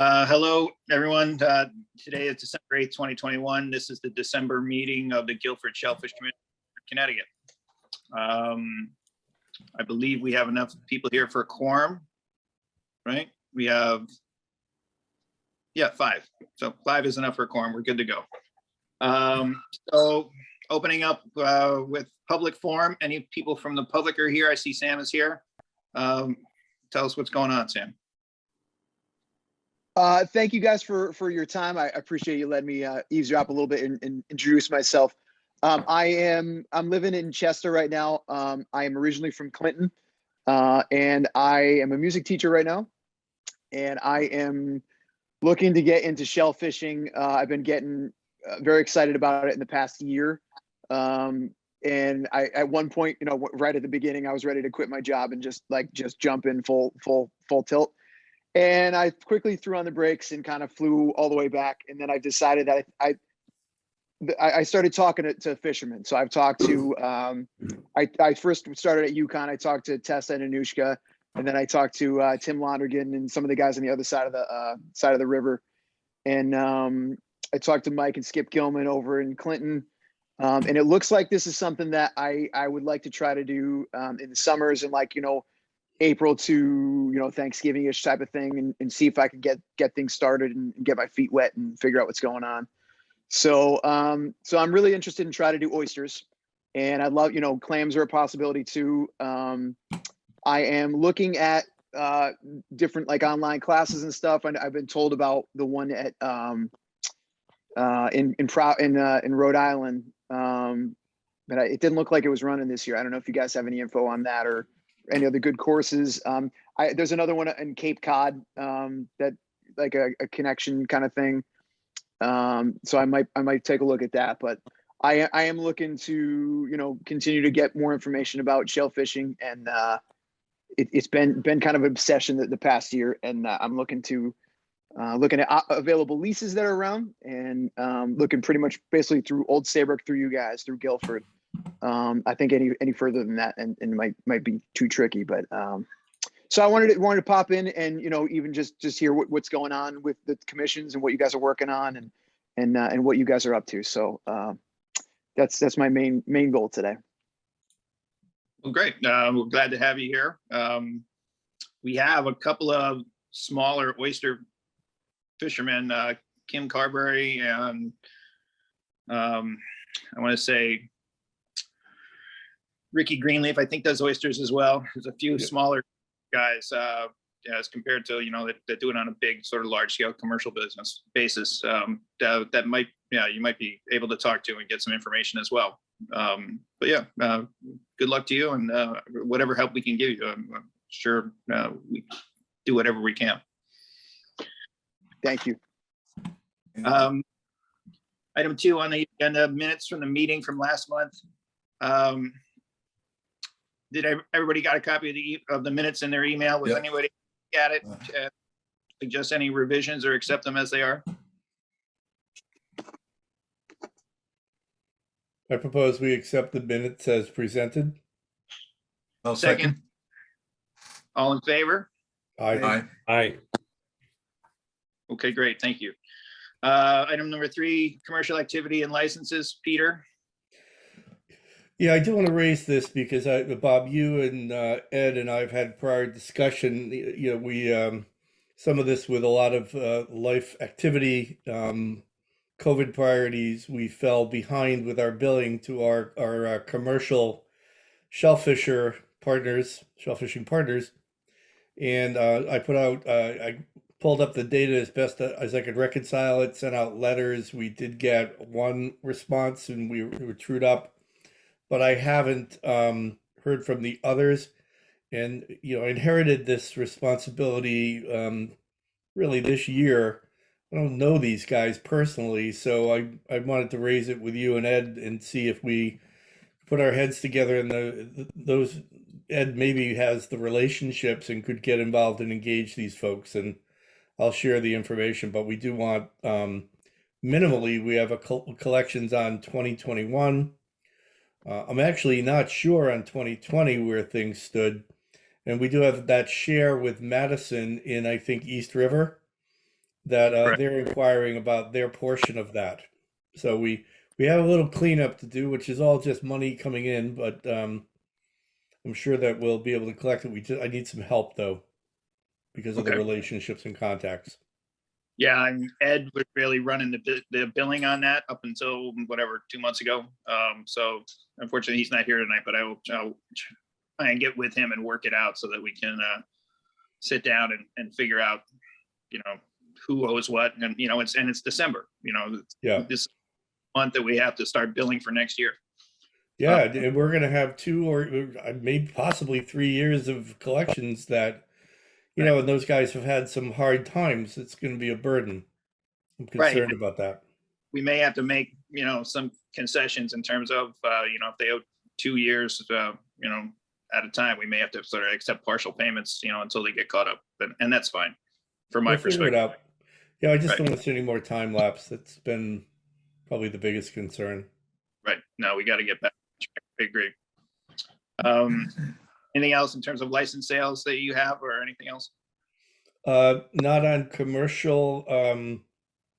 Hello, everyone. Today is December 8th, 2021. This is the December meeting of the Guilford Shellfish Commission of Connecticut. I believe we have enough people here for a quorum, right? We have, yeah, 5. So 5 is enough for a quorum. We're good to go. So opening up with public forum. Any people from the public are here? I see Sam is here. Tell us what's going on, Sam. Thank you guys for your time. I appreciate you letting me eavesdrop a little bit and introduce myself. I'm living in Chester right now. I am originally from Clinton, and I am a music teacher right now. And I am looking to get into shell fishing. I've been getting very excited about it in the past year. And I, at one point, right at the beginning, I was ready to quit my job and just jump in full tilt. And I quickly threw on the brakes and kind of flew all the way back. And then I decided that I started talking to fishermen. So I've talked to, I first started at UConn. I talked to Tessa and Anushka, and then I talked to Tim Lonergan and some of the guys on the other side of the river. And I talked to Mike and Skip Gilman over in Clinton. And it looks like this is something that I would like to try to do in the summers and April to Thanksgiving-ish type of thing, and see if I can get things started and get my feet wet and figure out what's going on. So so I'm really interested in trying to do oysters, and I love clams are a possibility too. I am looking at different online classes and stuff, and I've been told about the one at in Rhode Island, but it didn't look like it was running this year. I don't know if you guys have any info on that or any other good courses. There's another one in Cape Cod that like a connection kind of thing. So I might take a look at that, but I am looking to continue to get more information about shell fishing, and it's been kind of an obsession the past year, and I'm looking at available leases that are around, and looking pretty much basically through Old Saybrook, through you guys, through Guilford. I think any further than that and might be too tricky, but so I wanted to pop in and even just hear what's going on with the commissions and what you guys are working on and what you guys are up to. So that's my main goal today. Well, great. We're glad to have you here. We have a couple of smaller oyster fishermen, Kim Carberry and I want to say Ricky Greenleaf, I think, does oysters as well. There's a few smaller guys as compared to that do it on a big sort of large scale commercial business basis. That might you might be able to talk to and get some information as well. But yeah, good luck to you, and whatever help we can give you, I'm sure we do whatever we can. Thank you. Item 2 on the agenda: minutes from the meeting from last month. Did everybody got a copy of the minutes in their email? Was anybody at it? Suggest any revisions or accept them as they are? I propose we accept the minutes as presented. I'll Second. All in favor? Aye. Aye. Okay, great. Thank you. Item number 3, commercial activity and licenses. Peter. Yeah, I do want to raise this because Bob, you and Ed and I have had prior discussion. We some of this with a lot of life activity, COVID priorities. We fell behind with our billing to our commercial shellfishing partners, and I pulled up the data as best as I could reconcile it. Sent out letters. We did get one response, and we were trued up. But I haven't heard from the others, and I inherited this responsibility really this year. I don't know these guys personally, so I wanted to raise it with you and Ed and see if we put our heads together. And those Ed maybe has the relationships and could get involved and engage these folks, and I'll share the information. But we do want minimally, we have a collections on 2021. I'm actually not sure on 2020 where things stood, and we do have that share with Madison in, I think, East River, that Correct. they're inquiring about their portion of that. So we have a little cleanup to do, which is all just money coming in, but I'm sure that we'll be able to collect it. I need some help though, because of the Okay. relationships and contacts. Yeah, and Ed was really running the billing on that up until whatever 2 months ago. So unfortunately, he's not here tonight, but I'll try and get with him and work it out so that we can sit down and figure out, who owes what, and it's December. Yeah. This month that we have to start billing for next year. Yeah, and we're going to have 2 or maybe possibly 3 years of collections that, and those guys have had some hard times. It's going to be a burden. I'm concerned about that. We may have to make, some concessions in terms of, if they owe 2 years, at a time, we may have to sort of accept partial payments, until they get caught up. And that's fine from my We'll figure it perspective. out. Yeah, I just Right. don't want to see any more time lapse. That's been probably the biggest concern. Right. No, we got to get back. I agree. Anything else in terms of license sales that you have or anything else? Not on commercial.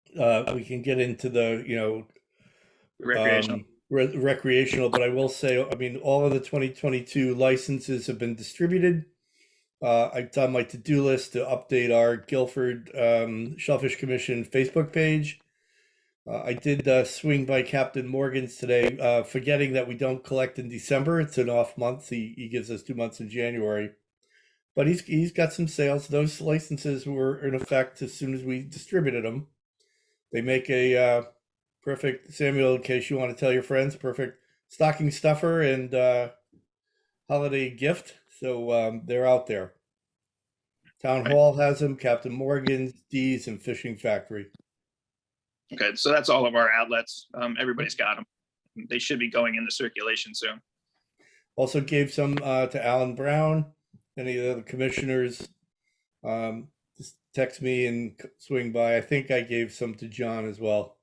We can get into the, Recreational. recreational, but I will say, I mean, all of the 2022 licenses have been distributed. I've done my to-do list to update our Guilford Shellfish Commission Facebook page. I did swing by Captain Morgan's today, forgetting that we don't collect in December. It's an off month. He gives us 2 months in January. But he's got some sales. Those licenses were in effect as soon as we distributed them. They make a perfect, Samuel, in case you want to tell your friends, perfect stocking stuffer and holiday gift. So they're out there. Town Hall has them, Captain Morgan's, D's, and Fishing Factory. Okay, so that's all of our outlets. Everybody's got them. They should be going into circulation soon. Also gave some to Alan Brown. Any of the other commissioners, just text me and swing by. I think I gave some to John as well.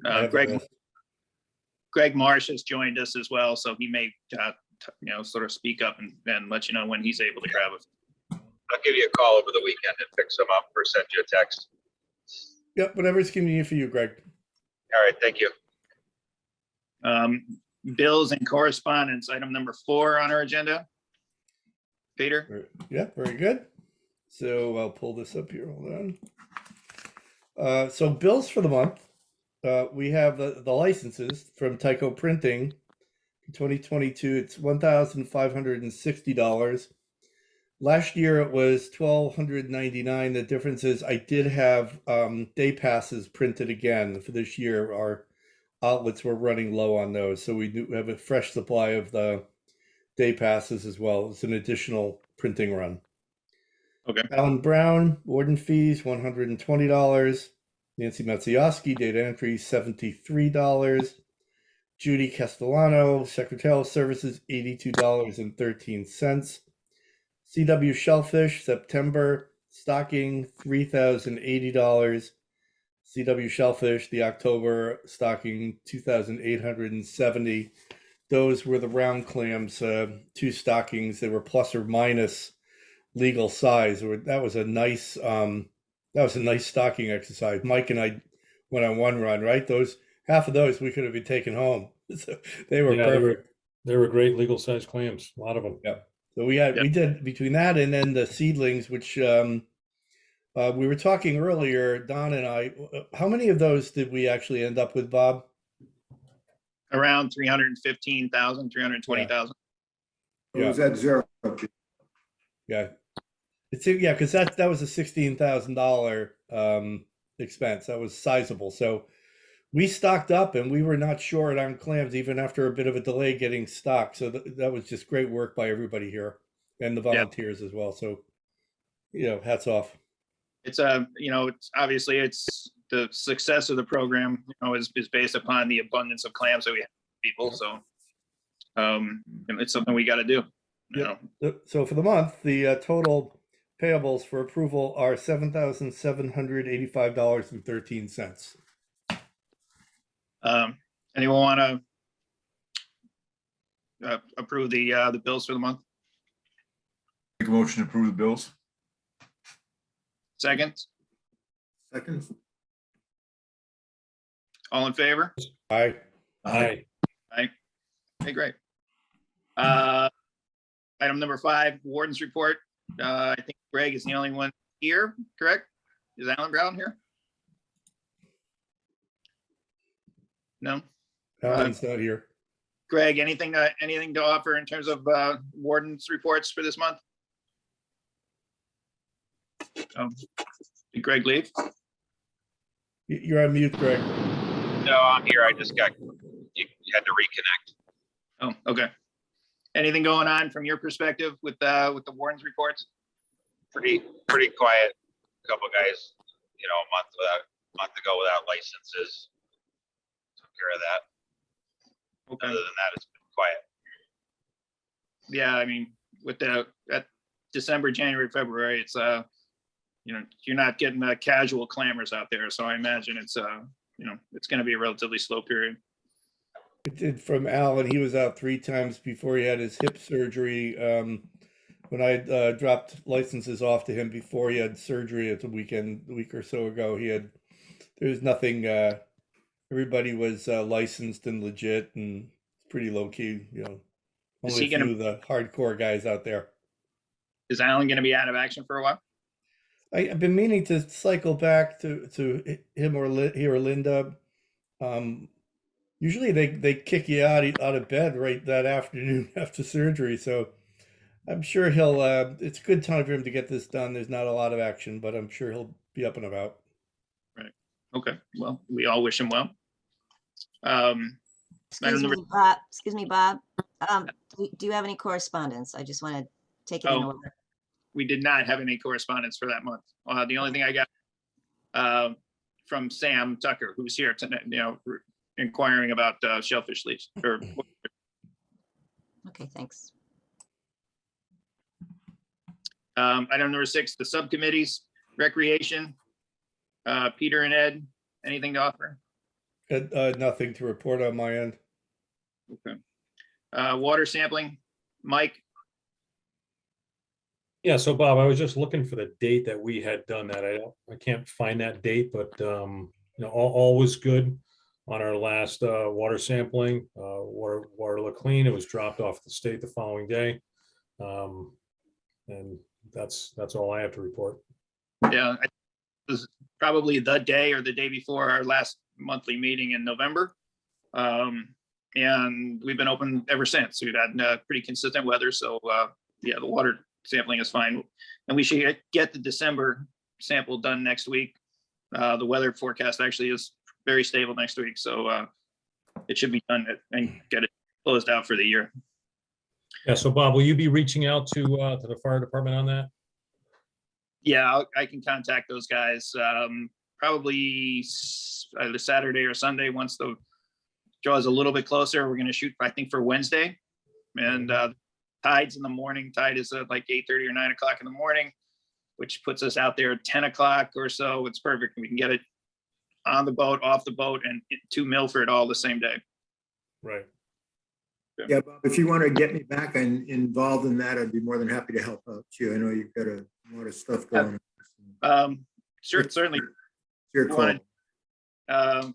Right. Greg Marsh has joined us as well, so he may, sort of speak up and let you know when he's able to grab it. I'll give you a call over the weekend and pick some up or send you a text. Yep, whatever's convenient for you, Greg. All right, thank you. Bills and correspondence, item number 4 on our agenda. Peter? Yeah, very good. So I'll pull this up here. Hold on. So bills for the month. We have the licenses from Tyco Printing. 2022, it's $1,560. Last year it was $1,299. The difference is I did have day passes printed again for this year. Our outlets were running low on those, so we do have a fresh supply of the day passes as well. It's an additional printing run. Okay. Alan Brown, warden fees, $120. Nancy Matsiowski, data entry, $73. Judy Castellano, secretarial services, $82.13. CW Shellfish, September, stocking, $3,080. CW Shellfish, the October stocking, $2,870. Those were the round clams, 2 stockings. They were plus or minus legal size. That was a nice stocking exercise. Mike and I went on one run, right? Half of those we could have been taken home. So they were perfect. They were great legal size clams, a lot of them. Yeah. So we did between that and then the seedlings, which we were talking earlier, Don and I. How many of those did we actually end up with, Bob? Around 315,000, 320,000. It was at zero. Yeah. Because that was a $16,000 expense. That was sizable. So we stocked up and we were not short on clams even after a bit of a delay getting stocked. So that was just great work by everybody here and the volunteers as well. So, hats off. It's it's obviously the success of the program, is based upon the abundance of clams that we have people. So it's something we got to do. So for the month, the total payables for approval are $7,785.13. Anyone want to approve the bills for the month? Make a motion to approve the bills. Second? Second. All in favor? Aye. Aye. Okay, great. Item number 5, Warden's Report. I think Greg is the only one here, correct? Is Alan Brown here? No? Alan's not here. Greg, anything to offer in terms of Warden's reports for this month? Did Greg leave? You're on mute, Greg. No, I'm here. I just got, you had to reconnect. Oh, okay. Anything going on from your perspective with the Warden's reports? Pretty quiet. Couple guys, a month ago without licenses. Took care of that. Okay. Other than that, it's been quiet. Yeah, I mean, with that December, January, February, it's you're not getting casual clamors out there. So I imagine it's it's going to be a relatively slow period. It did from Alan. He was out 3 times before he had his hip surgery. When I dropped licenses off to him before he had surgery at the week or so ago, there was nothing. Everybody was licensed and legit and pretty low key. Only a few of the hardcore guys out there. Is Alan going to be out of action for a while? I've been meaning to cycle back to him or Linda. Usually they kick you out of bed right that afternoon after surgery. So I'm sure he'll, it's a good time for him to get this done. There's not a lot of action, but I'm sure he'll be up and about. Right. Okay. Well, we all wish him well. Excuse me, Bob. Do you have any correspondence? I just want to take it in order. We did not have any correspondence for that month. The only thing I got from Sam Tucker, who's here tonight, inquiring about shellfish leaves. Okay, thanks. Item number 6, the subcommittees, recreation. Peter and Ed, anything to offer? Nothing to report on my end. Okay. Water sampling, Mike. Yeah, so Bob, I was just looking for the date that we had done that. I can't find that date, but all was good on our last water sampling. Water looked clean. It was dropped off the state the following day, and that's all I have to report. Yeah, it was probably the day or the day before our last monthly meeting in November, and we've been open ever since. We've had pretty consistent weather, so yeah, the water sampling is fine, and we should get the December sample done next week. The weather forecast actually is very stable next week, so it should be done and get it closed out for the year. Yeah, so Bob, will you be reaching out to the fire department on that? Yeah, I can contact those guys probably either Saturday or Sunday. Once the draw is a little bit closer, we're going to shoot, I think, for Wednesday, and tides in the morning. Tide is at like 8:30 or 9 o'clock in the morning, which puts us out there at 10 o'clock or so. It's perfect. We can get it on the boat, off the boat, and to Milford all the same day. Right. Yeah, Bob, if you want to get me back and involved in that, I'd be more than happy to help out you. I know you've got a lot of stuff going on. Certainly. It's your call.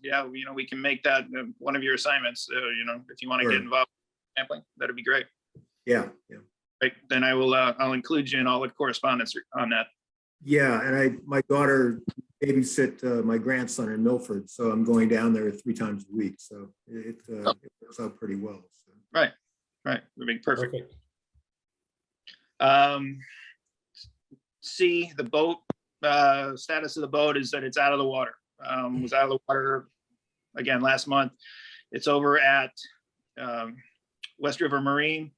Yeah, we can make that one of your assignments. If you want to get involved in sampling, that'd be great. Yeah. Right, then I'll include you in all the correspondence on that. Yeah, and my daughter babysit my grandson in Milford, so I'm going down there 3 times a week. So it works out pretty well. So. Right. Would be perfect. C, the boat status of the boat is that it's out of the water. Was out of the water again last month. It's over at West River Marine.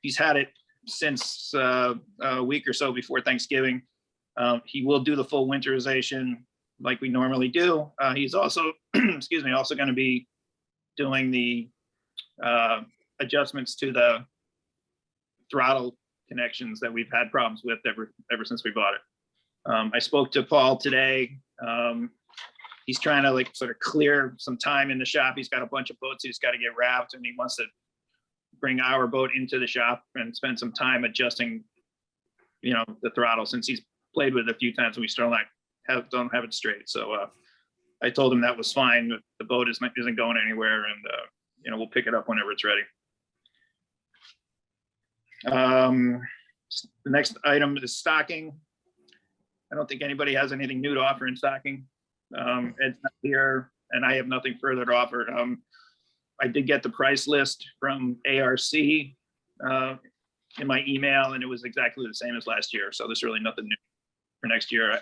He's had it since a week or so before Thanksgiving. He will do the full winterization like we normally do. He's also, also going to be doing the adjustments to the throttle connections that we've had problems with ever since we bought it. I spoke to Paul today. He's trying to sort of clear some time in the shop. He's got a bunch of boats he's got to get wrapped, and he wants to bring our boat into the shop and spend some time adjusting, the throttle, since he's played with it a few times and we still not don't have it straight. So I told him that was fine. The boat isn't going anywhere, and we'll pick it up whenever it's ready. The next item is stocking. I don't think anybody has anything new to offer in stocking. Ed's not here, and I have nothing further to offer. I did get the price list from ARC in my email, and it was exactly the same as last year. So there's really nothing new for next year.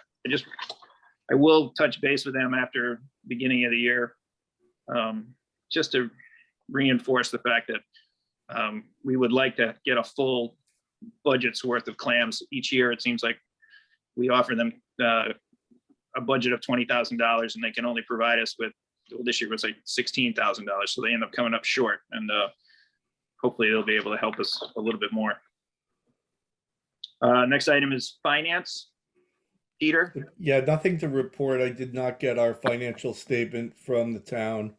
I will touch base with them after beginning of the year, just to reinforce the fact that we would like to get a full budget's worth of clams each year. It seems like we offer them a budget of $20,000, and they can only provide us with, well, this year was like $16,000, so they end up coming up short, and hopefully they'll be able to help us a little bit more. Next item is finance. Peter? Yeah, nothing to report. I did not get our financial statement from the town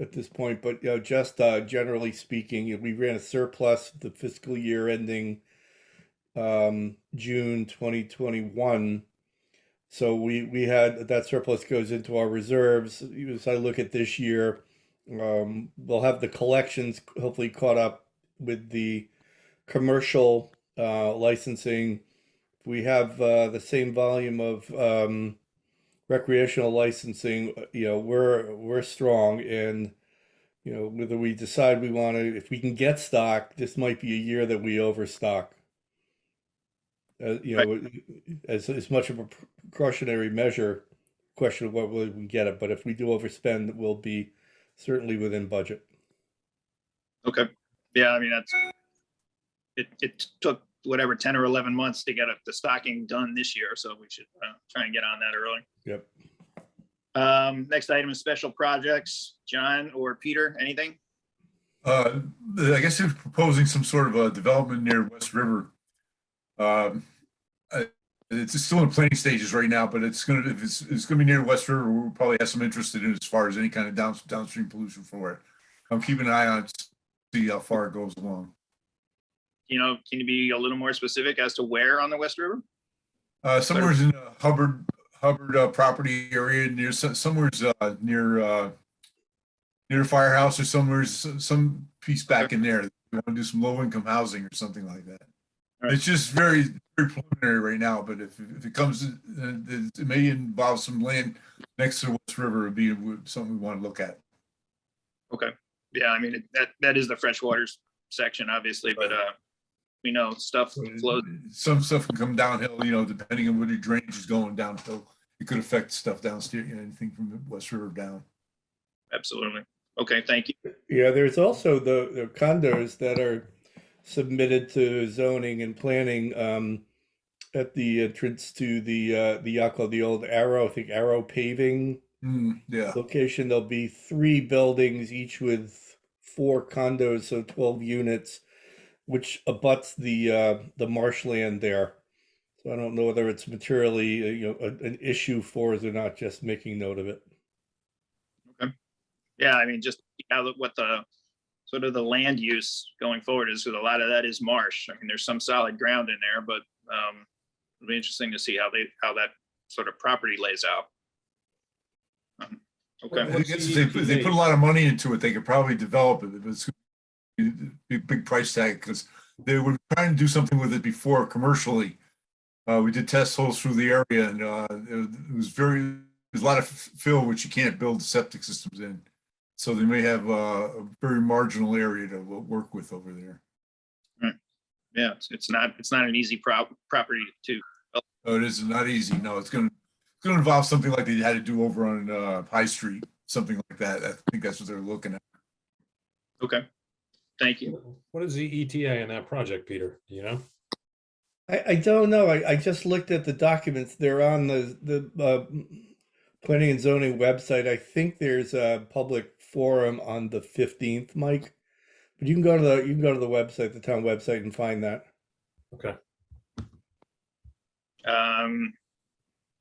at this point, but just generally speaking, we ran a surplus the fiscal year ending June 2021. So we had that surplus goes into our reserves. As I look at this year, we'll have the collections hopefully caught up with the commercial licensing. We have the same volume of recreational licensing. We're strong, and whether we decide we want to, if we can get stock, this might be a year that we overstock. As much of a precautionary measure, question of what we can get it. But if we do overspend, we'll be certainly within budget. Okay. Yeah, I mean, it took whatever 10 or 11 months to get the stocking done this year, so we should try and get on that early. Yep. Next item is special projects. John or Peter, anything? I guess they're proposing some sort of a development near West River. It's still in planning stages right now, but it's gonna be near West River. We'll probably have some interest in it as far as any kind of downstream pollution for it. I'm keeping an eye on it to see how far it goes along. Can you be a little more specific as to where on the West River? Somewhere's in the Hubbard property area, near somewhere's near the firehouse, or somewhere's some piece back in there. We want to do some low income housing or something like that. Right. It's just very, very preliminary right now, but if it comes, it may involve some land next to the West River. It'd be something we want to look at. Okay. Yeah, I mean, that is the freshwaters section, obviously, but we know stuff flows. Some stuff can come downhill, depending on where the drainage is going downhill. It could affect stuff downstairs, anything from the West River down. Absolutely. Okay, thank you. Yeah, there's also the condos that are submitted to zoning and planning at the entrance to the old Arrow, I think Arrow paving location. There'll be 3 buildings, each with 4 condos, so 12 units, which abuts the marshland there. So I don't know whether it's materially an issue for us or not. Just making note of it. Okay. Yeah, I mean, just what the sort of the land use going forward is, because a lot of that is marsh. I mean, there's some solid ground in there, but it'll be interesting to see how that sort of property lays out. Okay. I guess if they put a lot of money into it, they could probably develop it. It's a big price tag, because they were trying to do something with it before commercially. We did test holes through the area, and there's a lot of fill which you can't build septic systems in. So they may have a very marginal area to work with over there. Right. Yeah, it's not an easy property to. No, it is not easy. No, it's going to involve something like they had to do over on High Street, something like that. I think that's what they're looking at. Okay, thank you. What is the ETA in that project, Peter? Do you know? I don't know. I just looked at the documents. They're on the planning and zoning website. I think there's a public forum on the 15th, Mike. But you can go to the website, the town website, and find that. Okay.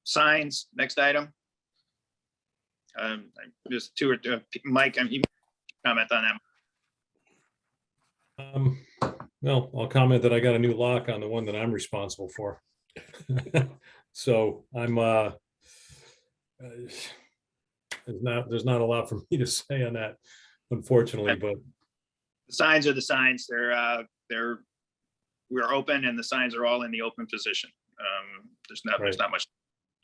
Signs. Next item. Just 2 or 3. Mike, you comment on that. Well, I'll comment that I got a new lock on the one that I'm responsible for. So I'm there's not a lot for me to say on that, unfortunately, but The signs are the signs. We're open and the signs are all in the open position. There's not much,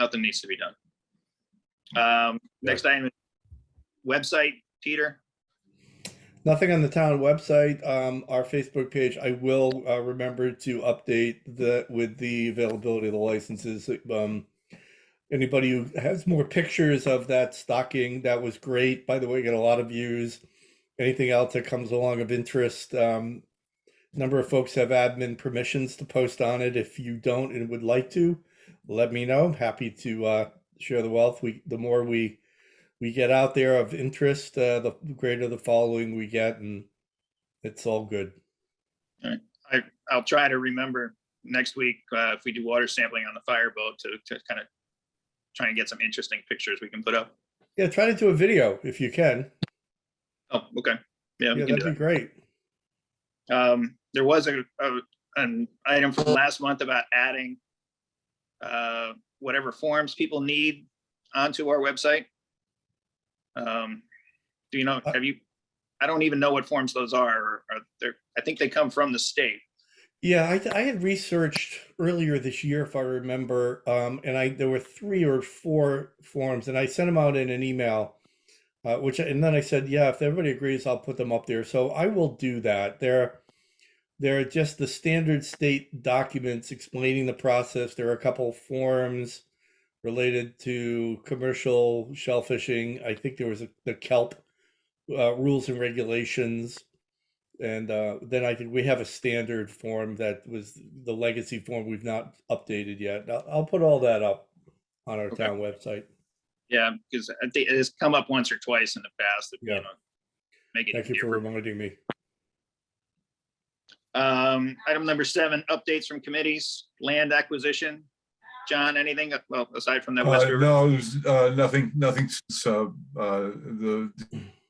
nothing needs to be done. Next item, website, Peter. Nothing on the town website. Our Facebook page, I will remember to update with the availability of the licenses. Anybody who has more pictures of that stocking, that was great. By the way, got a lot of views. Anything else that comes along of interest, number of folks have admin permissions to post on it. If you don't and would like to, let me know. I'm happy to share the wealth. The more we get out there of interest, the greater the following we get, and it's all good. All right. I'll try to remember next week if we do water sampling on the fireboat to kind of try and get some interesting pictures we can put up. Yeah, try to do a video if you can. Oh, okay. Yeah, we Yeah, can that'd do be great. There was an item from last month about adding whatever forms people need onto our website. Do you know, I don't even know what forms those are. I think they come from the state. Yeah, I had researched earlier this year, if I remember, and there were 3 or 4 forms, and I sent them out in an email, and then I said, yeah, if everybody agrees, I'll put them up there. So I will do that. They're just the standard state documents explaining the process. There are a couple forms related to commercial shellfishing. I think there was the kelp rules and regulations. And then I think we have a standard form that was the legacy form we've not updated yet. I'll put all that up on our town website. Yeah, because I think it has come up once or twice in the past. That, Yeah. Make it Thank you for reminding me. Item number 7, updates from committees, land acquisition. John, anything? Well, aside from that West River. No, there's nothing since the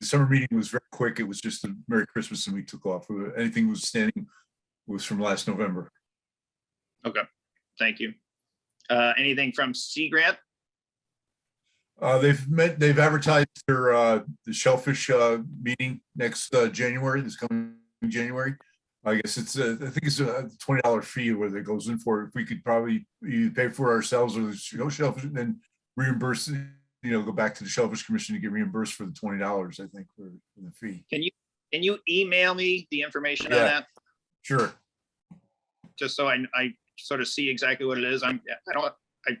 summer meeting was very quick. It was just a Merry Christmas and we took off. Anything was standing was from last November. Okay, thank you. Anything from Sea Grant? They've advertised their the Shellfish meeting next January, this coming January. I guess I think it's a $20 fee where that goes in for. If we could probably either pay for ourselves or Shellfish and then reimburse, go back to the Shellfish Commission to get reimbursed for the $20, I think, for the fee. Can you email me the information on that? Sure. Just so I sort of see exactly what it is.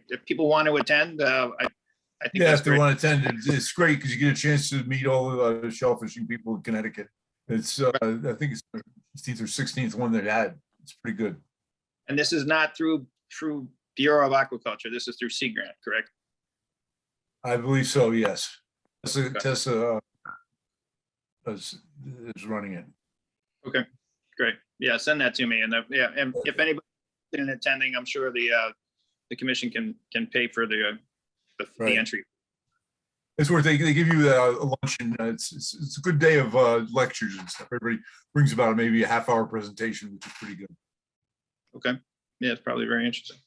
If people want to attend, I think Yeah, that's if they great. want to attend, it's great because you get a chance to meet all the shellfishing people in Connecticut. It's I think it's the 15th or 16th one they had. It's pretty good. And this is not through Bureau of Aquaculture. This is through Sea Grant, correct? I believe so. Yes. Tessa is running it. Okay, great. Yeah, send that to me. And and if anybody's in attending, I'm sure the commission can pay for the Right. entry. It's worth. They give you a lunch and it's a good day of lectures and stuff. Everybody brings about maybe a half-hour presentation, which is pretty good. Okay, yeah, it's probably very interesting.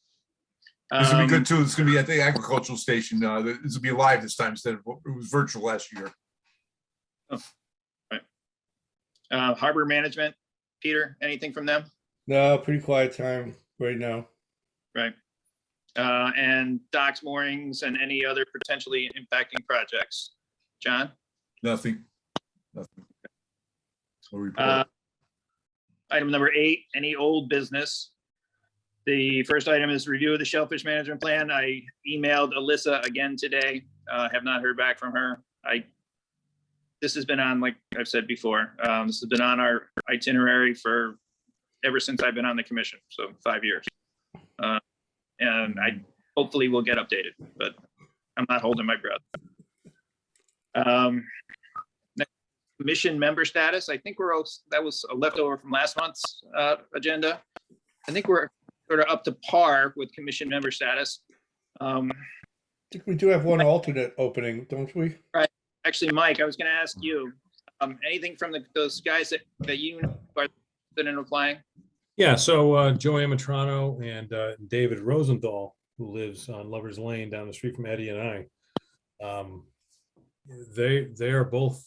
This will be good too. It's going to be at the agricultural station. This will be live this time instead of it was virtual last year. Oh, right. Harbor management, Peter, anything from them? No, pretty quiet time right now. Right. And docks, moorings, and any other potentially impacting projects. John? Nothing. No report. Item number 8, any old business. The first item is review of the Shellfish Management Plan. I emailed Alyssa again today. Have not heard back from her. This has been on, like I've said before, this has been on our itinerary for ever since I've been on the commission, so 5 years. And I hopefully will get updated, but I'm not holding my breath. Next, commission member status. I think that was a leftover from last month's agenda. I think we're sort of up to par with commission member status. I think we do have one alternate opening, don't we? Right. Actually, Mike, I was going to ask you, anything from those guys that you are interested in applying? Yeah, so Joe Amatrano and David Rosenthal, who lives on Lover's Lane down the street from Eddie and I, they're both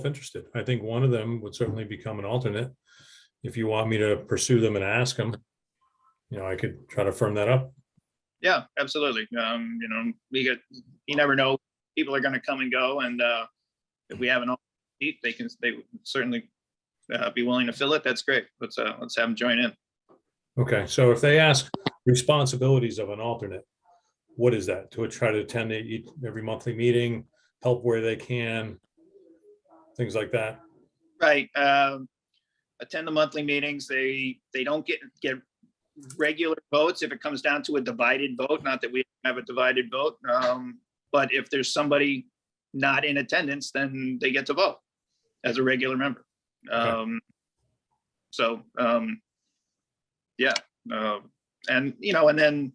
interested. I think one of them would certainly become an alternate. If you want me to pursue them and ask them, I could try to firm that up. Yeah, absolutely. You never know, people are going to come and go, and if we have an seat, they would certainly be willing to fill it. That's great. Let's have them join in. Okay, so if they ask responsibilities of an alternate, what is that? To try to attend every monthly meeting, help where they can, things like that. Right. Attend the monthly meetings. They don't get regular votes if it comes down to a divided vote. Not that we have a divided vote, but if there's somebody not in attendance, then they get to vote as a regular member. Okay. Yeah. And then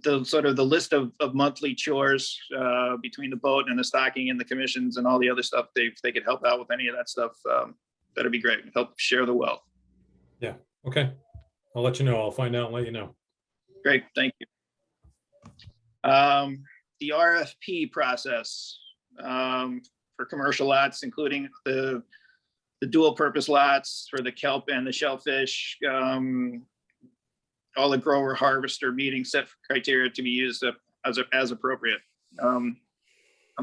the sort of the list of monthly chores between the boat and the stocking and the commissions and all the other stuff, they could help out with any of that stuff. That'd be great. Help share the wealth. Yeah. Okay. I'll let you know. I'll find out and let you know. Great. Thank you. The RFP process for commercial lots, including the dual purpose lots for the kelp and the shellfish, all the grower harvester meeting set criteria to be used as appropriate. I'm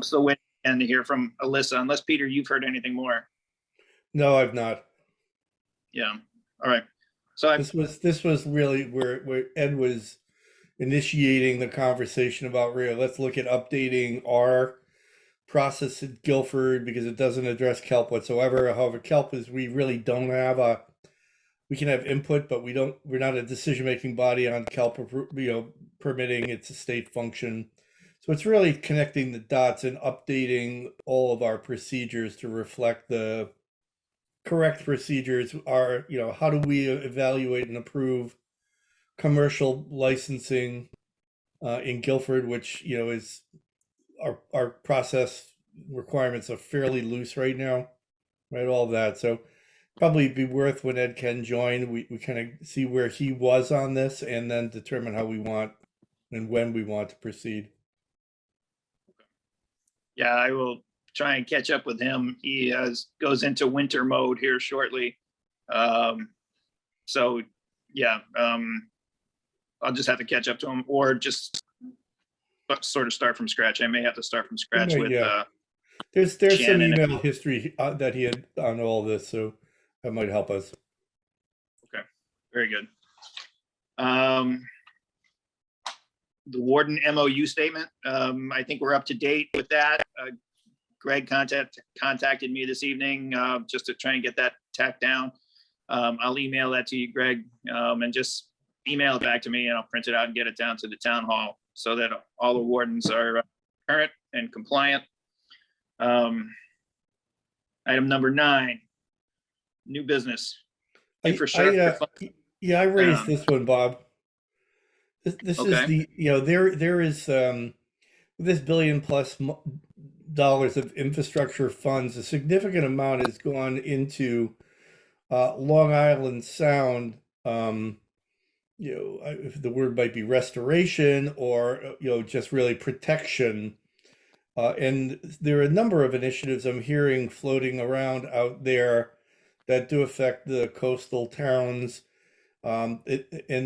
still waiting to hear from Alyssa, unless Peter, you've heard anything more. No, I've not. Yeah. All right. So this was really where Ed was initiating the conversation about let's look at updating our process at Guilford because it doesn't address kelp whatsoever. However, kelp is we really don't have we can have input, but we're not a decision-making body on kelp, permitting. It's a state function. So it's really connecting the dots and updating all of our procedures to reflect the correct procedures are, how do we evaluate and approve commercial licensing in Guilford, which, is our process requirements are fairly loose right now, right? All of that. So probably be worth when Ed can join, we kind of see where he was on this and then determine how we want and when we want to proceed. Yeah, I will try and catch up with him. He goes into winter mode here shortly. So yeah, I'll just have to catch up to him or just sort of start from scratch. I may have to start from scratch with there's some Shannon email history that he had on all this, so that might help us. Okay, very good. The Warden MOU statement, I think we're up to date with that. Greg contacted me this evening just to try and get that tacked down. I'll email that to you, Greg, and just email it back to me and I'll print it out and get it down to the town hall so that all the wardens are current and compliant. Item number 9, new business. Infrastructure. I raised this one, Bob. This Okay. is there is this $1 billion+ of infrastructure funds. A significant amount has gone into Long Island Sound. If the word might be restoration or just really protection. And there are a number of initiatives I'm hearing floating around out there that do affect the coastal towns. And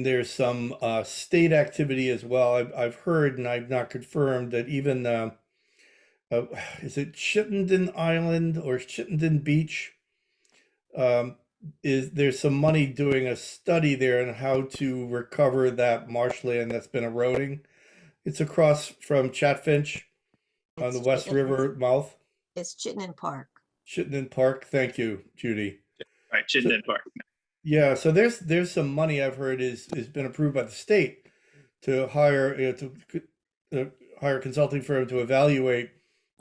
there's some state activity as well. I've heard, and I've not confirmed, that even is it Chittenden Island or Chittenden Beach? There's some money doing a study there on how to recover that marshland that's been eroding. It's across from Chatfinch on the West River mouth. It's Chittenden Park. Chittenden Park. Thank you, Judy. Right, Chittenden Park. Yeah, so there's some money I've heard is been approved by the state to hire hire a consulting firm to evaluate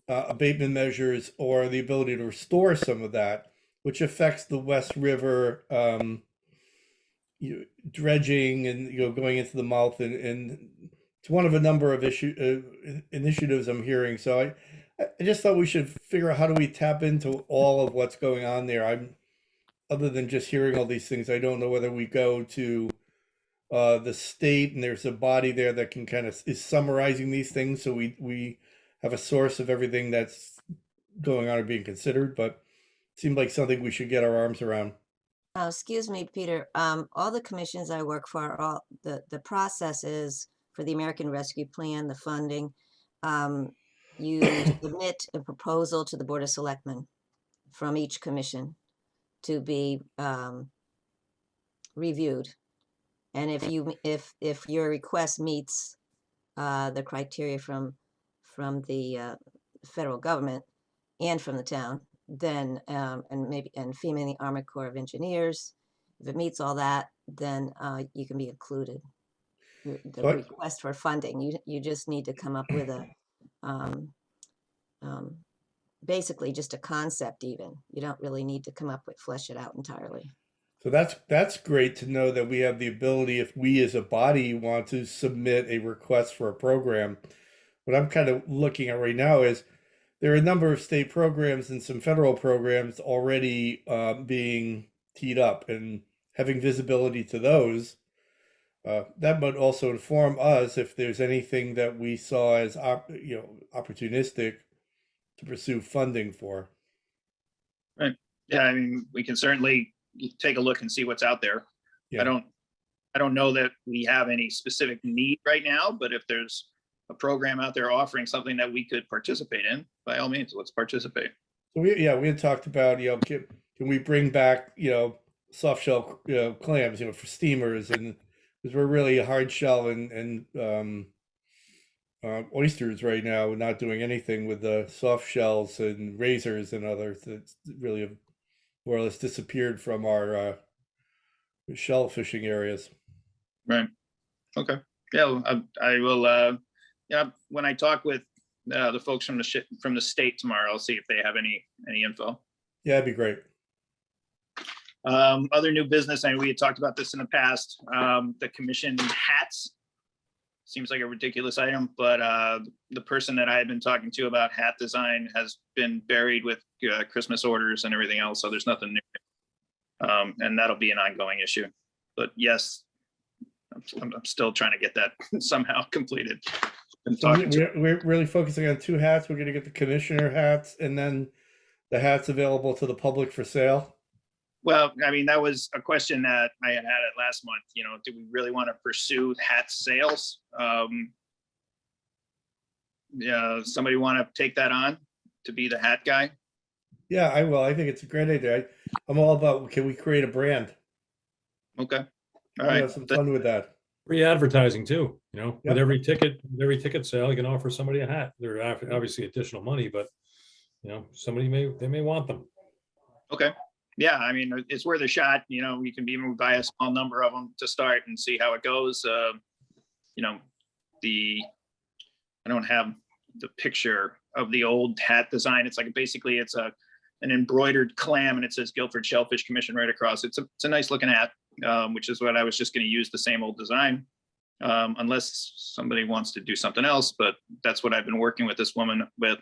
abatement measures or the ability to restore some of that, which affects the West River dredging and going into the mouth, and it's one of a number of initiatives I'm hearing. So I just thought we should figure out how do we tap into all of what's going on there. other than just hearing all these things, I don't know whether we go to the state and there's a body there that can kind of is summarizing these things, so we have a source of everything that's going on or being considered. But it seemed like something we should get our arms around. Excuse me, Peter. All the commissions I work for, all the process is for the American Rescue Plan, the funding. You submit a proposal to the Board of Selectmen from each commission to be reviewed. And if your request meets the criteria from the federal government and from the town, then and FEMA and the Army Corps of Engineers, if it meets all that, then you can be included. The So request for funding, you just need to come up with a basically just a concept. Even you don't really need to come up with flesh it out entirely. So that's great to know that we have the ability, if we as a body want to submit a request for a program. What I'm kind of looking at right now is there are a number of state programs and some federal programs already being teed up, and having visibility to those, that might also inform us if there's anything that we saw as opportunistic to pursue funding for. Right. Yeah, I mean, we can certainly take a look and see what's out there. Yeah. I don't know that we have any specific need right now, but if there's a program out there offering something that we could participate in, by all means, let's participate. So we had talked about, can we bring back, soft shell, clams, for steamers, and because we're really hard shell and oysters right now. We're not doing anything with the soft shells and razors and others. It's really have more or less disappeared from our shell fishing areas. Right. Okay. Yeah, I will. Yeah, when I talk with the folks from the state tomorrow, I'll see if they have any info. Yeah, that'd be great. Other new business, I mean, we had talked about this in the past. The commission hats seems like a ridiculous item, but the person that I had been talking to about hat design has been buried with Christmas orders and everything else, so there's nothing new. And that'll be an ongoing issue. But yes, I'm still trying to get that somehow completed. So we're really focusing on 2 hats. We're going to get the commissioner hats and then the hats available to the public for sale. Well, I mean, that was a question that I had it last month. Do we really want to pursue hat sales? Yeah, somebody want to take that on to be the hat guy? Yeah, I will. I think it's a great idea. I'm all about, can we create a brand? Okay. All right. Have some fun with that. Free advertising too, with Yep. every ticket sale, you can offer somebody a hat. They're obviously additional money, but somebody may want them. Okay. Yeah, I mean, it's worth a shot. We can even buy a small number of them to start and see how it goes. I don't have the picture of the old hat design. It's like basically it's an embroidered clam and it says Guilford Shellfish Commission right across. It's a nice looking hat, which is what I was just going to use, the same old design, unless somebody wants to do something else. But that's what I've been working with this woman with.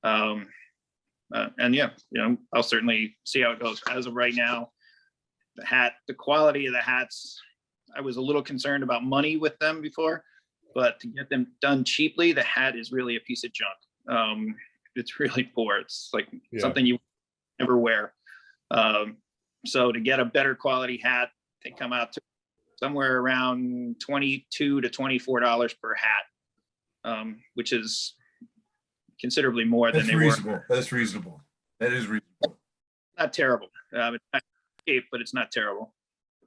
And yeah, I'll certainly see how it goes. As of right now, the quality of the hats, I was a little concerned about money with them before, but to get them done cheaply, the hat is really a piece of junk. It's really poor. It's like something you never wear. So to get a better quality hat, they come out to somewhere around $22 to $24 per hat, which is considerably more than they were. That's reasonable. That is reasonable. Not terrible. It's not cheap, but it's not terrible.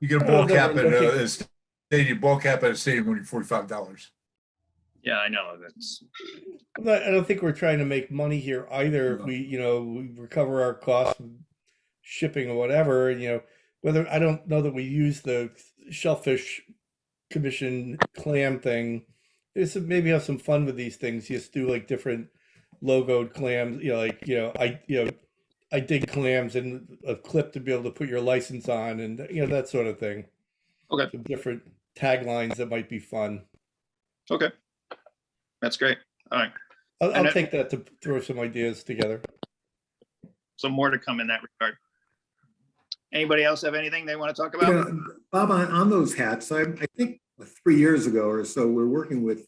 You get a ball cap at a stadium when you're $45. Yeah, I know. I don't think we're trying to make money here either. If we recover our costs of shipping or whatever, whether I don't know that we use the Shellfish Commission clam thing. Maybe have some fun with these things. Just do like different logoed clams, I dig clams and a clip to be able to put your license on and that sort of thing. Okay. Some different taglines that might be fun. Okay. That's great. All right. I'll take that to throw some ideas together. So more to come in that regard. Anybody else have anything they want to talk You about? know, Bob, on those hats, I think 3 years ago or so, we're working with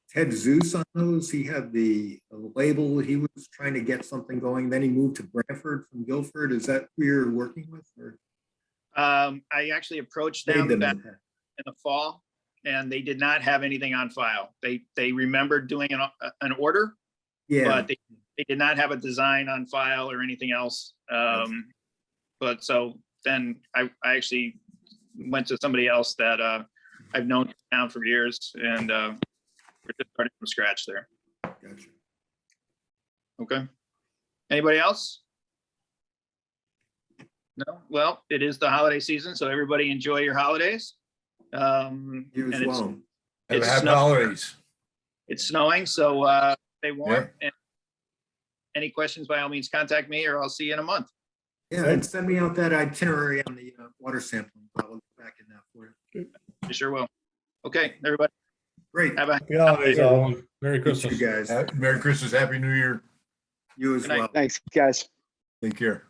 Ted Zeus on those. He had the label, he was trying to get something going, then he moved to Branford from Guilford. Is that who you're working with? Or I actually approached made them them back in the past? in the fall, and they did not have anything on file. They remembered doing an order, Yeah, but they did not have a design on file or anything else. But so then I actually went to somebody else that I've known now for years, and we're just starting from scratch there. gotcha. Okay. Anybody else? No? Well, it is the holiday season, so everybody enjoy your holidays. You And as it's- well. Have It's happy snow- holidays. It's snowing, so stay warm. And any questions, by all means, contact me, or I'll see you in a month. Yeah, and send me out that itinerary on the water sampling. I'll get back in that for you. You sure will. Okay, everybody, Great. have a Happy holidays, Hey, all. everyone. Merry You Christmas. guys. Merry Christmas, Happy New Year. You as Good night. well. Thanks, guys. Take care.